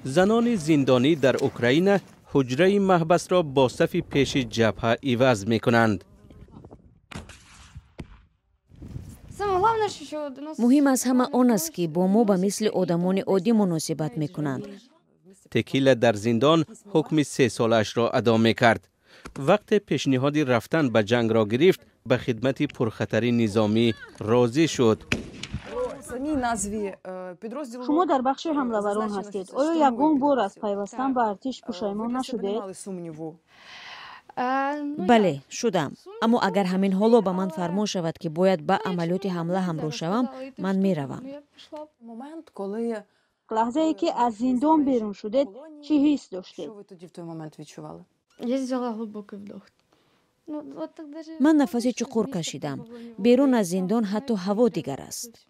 زنان زندانی در اوکراین حجره محبس را با صف پیش جبهه عوض می کنند. مهم از همه آن است که با ما به مثل آدمان عادی مناسبت می کنند. تکیلا در زندان حکم 3 سالش را ادا می کرد. وقت پیشنهاد رفتن به جنگ را گرفت، به خدمت پرخطری نظامی راضی شد. شما در بخش حمله‌وران هستید. آیا یگان بار از پیوستن به ارتش پشیمان نشدید؟ بله شدم، اما اگر همین حالا به من فرمان شود که باید به عملیات حمله همراه شوم، من می روم. لحظه ای که از زندان بیرون شدید چی حس داشتید؟ من نفس چقور کشیدم. بیرون از زندان حتی هوا دیگر است.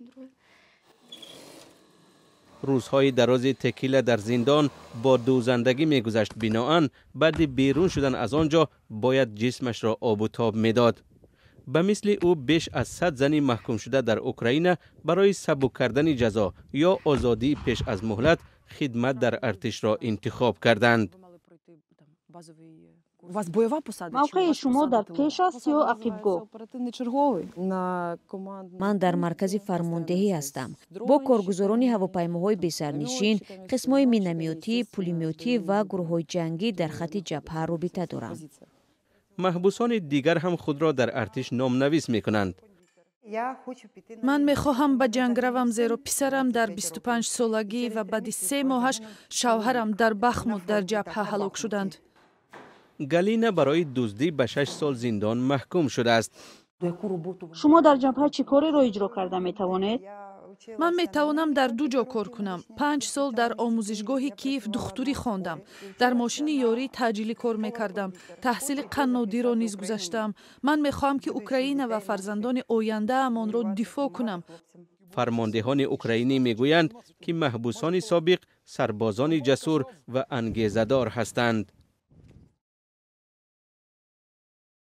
روزهای دراز تکیلا در زندان با دوزندگی می‌گذشت. بناهن بعد بیرون شدن از آنجا باید جسمش را آب و تاب می‌داد. به مثل او بیش از 100 زن محکوم شده در اوکراین برای سبک کردن جزا یا آزادی پیش از مهلت خدمت در ارتش را انتخاب کردند. موقع شما در پیش است یا عقب‌گاه؟ من در مرکز فرماندهی هستم. با کارگزاران هواپیماهای بی‌سرنشین، قسم‌های مینومیاتی، پولیمیاتی و گروه‌های جنگی در خط جبهه رابطه دارم. محبوسان دیگر هم خود را در ارتش نامنویس می‌کنند. من میخواهم به جنگ روم، زیرا پسرم در 25 سالگی و بعد 3 ماهش شوهرم در بخمود در جبهه هلاک شدند. گالینا برای دزدی به 6 سال زندان محکوم شده است. شما در جبهه چه کاری را اجرا کرده می توانید؟ من میتوانم در 2 جا کار کنم. 5 سال در آموزشگاه کیف دختوری خواندم. در ماشین یاری تجیلی کار میکردم. تحصیل قنادی را نیز گذاشتم. من میخواهم که اوکراین و فرزندان آینده امان را دفاع کنم. فرماندهان اوکراینی میگویند که محبوسان سابق سربازان جسور و انگیزه‌دار هستند.